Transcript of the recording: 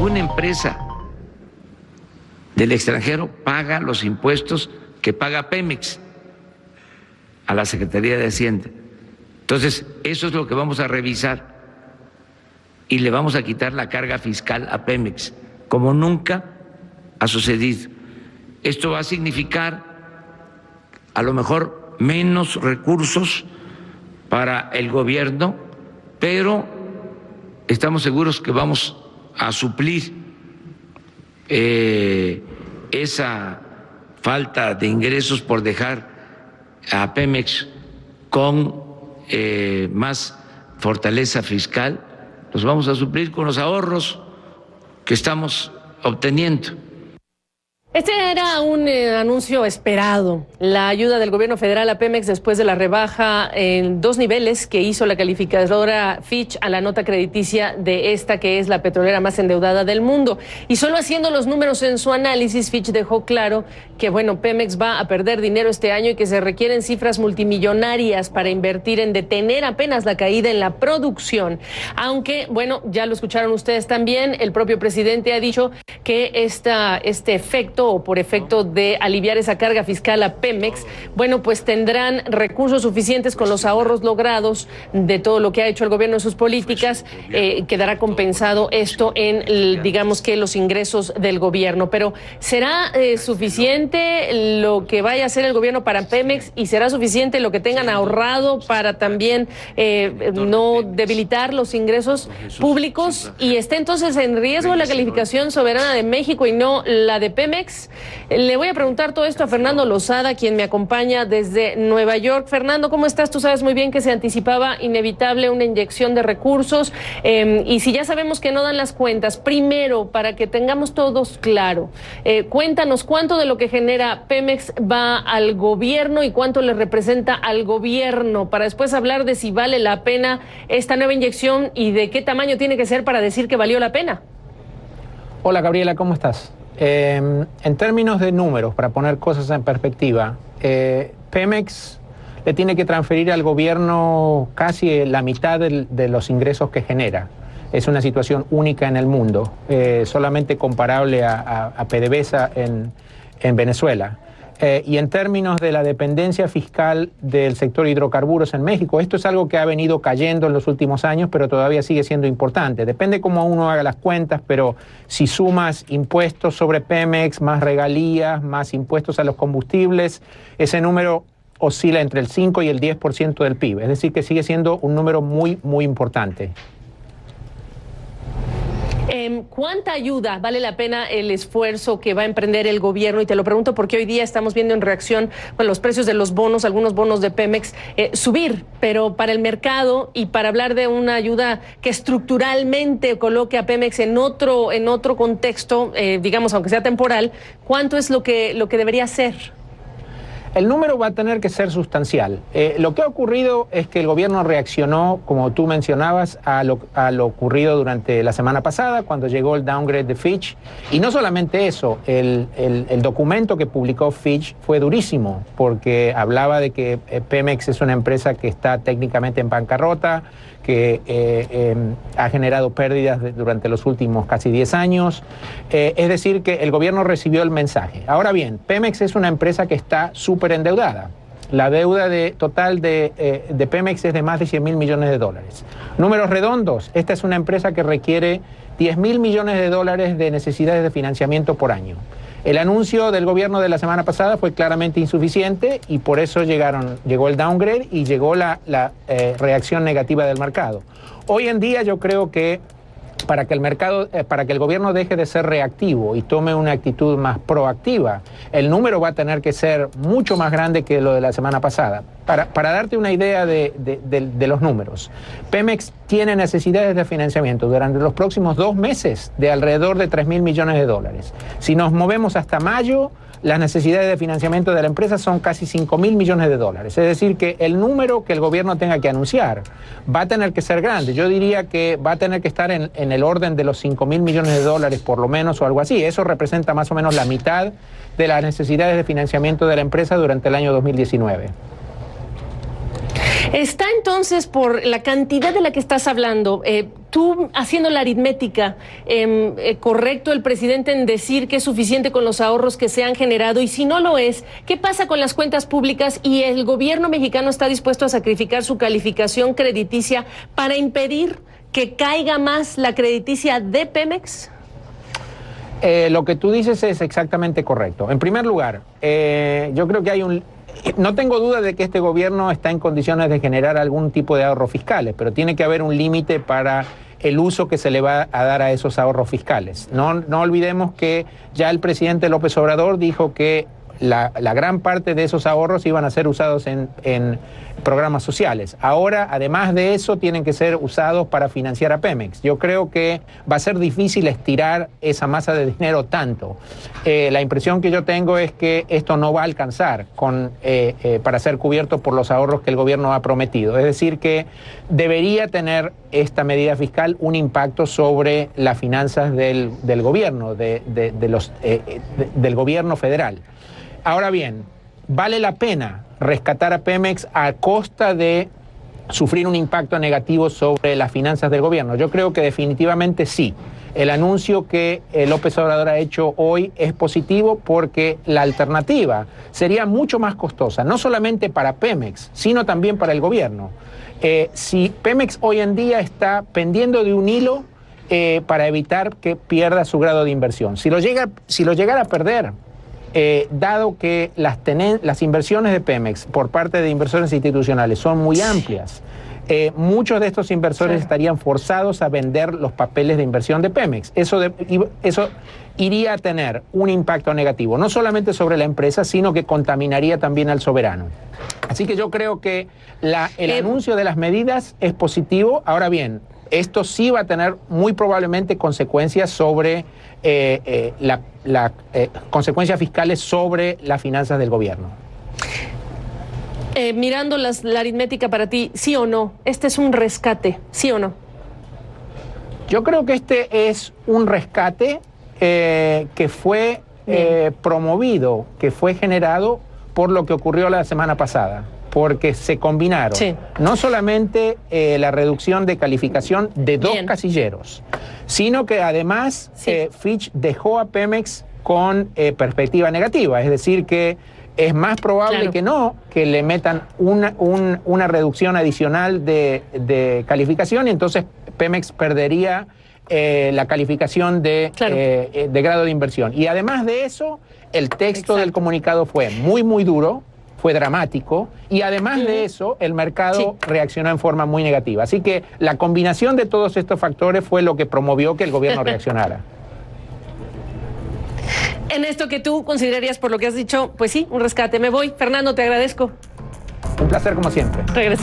ninguna empresa del extranjero paga los impuestos que paga Pemex a la Secretaría de Hacienda. Entonces, eso es lo que vamos a revisar y le vamos a quitar la carga fiscal a Pemex, como nunca ha sucedido. Esto va a significar a lo mejor menos recursos para el gobierno, pero estamos seguros que vamos a suplir esa falta de ingresos por dejar a Pemex con más fortaleza fiscal. Los vamos a suplir con los ahorros que estamos obteniendo. Este era un anuncio esperado, la ayuda del gobierno federal a Pemex después de la rebaja en 2 niveles que hizo la calificadora Fitch a la nota crediticia de esta que es la petrolera más endeudada del mundo. Y solo haciendo los números en su análisis, Fitch dejó claro que, bueno, Pemex va a perder dinero este año y que se requieren cifras multimillonarias para invertir en detener apenas la caída en la producción. Aunque, bueno, ya lo escucharon ustedes también, el propio presidente ha dicho que este efecto o por efecto de aliviar esa carga fiscal a Pemex, bueno, pues tendrán recursos suficientes con los ahorros logrados de todo lo que ha hecho el gobierno en sus políticas, quedará compensado esto en, digamos que los ingresos del gobierno. Pero ¿será suficiente lo que vaya a hacer el gobierno para Pemex y será suficiente lo que tengan ahorrado para también no debilitar los ingresos públicos y esté entonces en riesgo la calificación soberana de México y no la de Pemex? Le voy a preguntar todo esto a Fernando Lozada, quien me acompaña desde Nueva York. Fernando, ¿cómo estás? Tú sabes muy bien que se anticipaba inevitable una inyección de recursos y si ya sabemos que no dan las cuentas, primero, para que tengamos todos claro, cuéntanos cuánto de lo que genera Pemex va al gobierno y cuánto le representa al gobierno, para después hablar de si vale la pena esta nueva inyección y de qué tamaño tiene que ser para decir que valió la pena. Hola Gabriela, ¿cómo estás? En términos de números, para poner cosas en perspectiva, Pemex le tiene que transferir al gobierno casi la mitad de los ingresos que genera. Es una situación única en el mundo, solamente comparable a PDVSA en Venezuela. Y en términos de la dependencia fiscal del sector hidrocarburos en México, esto es algo que ha venido cayendo en los últimos años, pero todavía sigue siendo importante. Depende cómo uno haga las cuentas, pero si sumas impuestos sobre Pemex, más regalías, más impuestos a los combustibles, ese número oscila entre el 5 y el 10% del PIB. Es decir, que sigue siendo un número muy, muy importante. ¿Cuánta ayuda vale la pena el esfuerzo que va a emprender el gobierno? Y te lo pregunto porque hoy día estamos viendo en reacción los precios de los bonos, algunos bonos de Pemex, subir, pero para el mercado y para hablar de una ayuda que estructuralmente coloque a Pemex en otro contexto, digamos, aunque sea temporal, ¿cuánto es lo que debería ser? El número va a tener que ser sustancial. Lo que ha ocurrido es que el gobierno reaccionó, como tú mencionabas, a lo ocurrido durante la semana pasada, cuando llegó el downgrade de Fitch. Y no solamente eso, el documento que publicó Fitch fue durísimo, porque hablaba de que Pemex es una empresa que está técnicamente en bancarrota, que ha generado pérdidas durante los últimos casi 10 años. Es decir, que el gobierno recibió el mensaje. Ahora bien, Pemex es una empresa que está súper endeudada. La deuda total de Pemex es de más de 100.000 millones de dólares. Números redondos, esta es una empresa que requiere 10.000 millones de dólares de necesidades de financiamiento por año. El anuncio del gobierno de la semana pasada fue claramente insuficiente y por eso llegó el downgrade y llegó la reacción negativa del mercado. Hoy en día yo creo que para que el gobierno deje de ser reactivo y tome una actitud más proactiva, el número va a tener que ser mucho más grande que lo de la semana pasada. Para darte una idea de los números, Pemex tiene necesidades de financiamiento durante los próximos 2 meses de alrededor de 3.000 millones de dólares. Si nos movemos hasta mayo, las necesidades de financiamiento de la empresa son casi 5.000 millones de dólares. Es decir, que el número que el gobierno tenga que anunciar va a tener que ser grande. Yo diría que va a tener que estar en el orden de los 5.000 millones de dólares por lo menos o algo así. Eso representa más o menos la mitad de las necesidades de financiamiento de la empresa durante el año 2019. Está entonces, por la cantidad de la que estás hablando, tú haciendo la aritmética, correcto el presidente en decir que es suficiente con los ahorros que se han generado, y si no lo es, ¿qué pasa con las cuentas públicas y el gobierno mexicano está dispuesto a sacrificar su calificación crediticia para impedir que caiga más la crediticia de Pemex? Lo que tú dices es exactamente correcto. En primer lugar, yo creo que no tengo duda de que este gobierno está en condiciones de generar algún tipo de ahorros fiscales, pero tiene que haber un límite para el uso que se le va a dar a esos ahorros fiscales. No olvidemos que ya el presidente López Obrador dijo que la gran parte de esos ahorros iban a ser usados en programas sociales. Ahora, además de eso, tienen que ser usados para financiar a Pemex. Yo creo que va a ser difícil estirar esa masa de dinero tanto. La impresión que yo tengo es que esto no va a alcanzar para ser cubierto por los ahorros que el gobierno ha prometido. Es decir, que debería tener esta medida fiscal un impacto sobre las finanzas del gobierno, del gobierno federal. Ahora bien, ¿vale la pena rescatar a Pemex a costa de sufrir un impacto negativo sobre las finanzas del gobierno? Yo creo que definitivamente sí. El anuncio que López Obrador ha hecho hoy es positivo porque la alternativa sería mucho más costosa, no solamente para Pemex, sino también para el gobierno. Si Pemex hoy en día está pendiendo de un hilo para evitar que pierda su grado de inversión. Si lo llegara a perder, dado que las inversiones de Pemex por parte de inversores institucionales son muy amplias, muchos de estos inversores estarían forzados a vender los papeles de inversión de Pemex. Eso iría a tener un impacto negativo, no solamente sobre la empresa, sino que contaminaría también al soberano. Así que yo creo que el anuncio de las medidas es positivo. Ahora bien, esto sí va a tener muy probablemente consecuencias sobre consecuencias fiscales sobre las finanzas del gobierno. Mirando la aritmética para ti, ¿sí o no? ¿Este es un rescate? ¿Sí o no? Yo creo que este es un rescate que fue promovido, que fue generado por lo que ocurrió la semana pasada, porque se combinaron no solamente la reducción de calificación de dos casilleros, sino que además Fitch dejó a Pemex con perspectiva negativa, es decir que es más probable que le metan una reducción adicional de calificación, y entonces Pemex perdería la calificación de grado de inversión. Y además de eso, el texto del comunicado fue muy duro, fue dramático, y además de eso, el mercado reaccionó en forma muy negativa. Así que la combinación de todos estos factores fue lo que promovió que el gobierno reaccionara. En esto que tú considerarías, por lo que has dicho, pues sí, un rescate. Me voy. Fernando, te agradezco. Un placer como siempre. Regreso.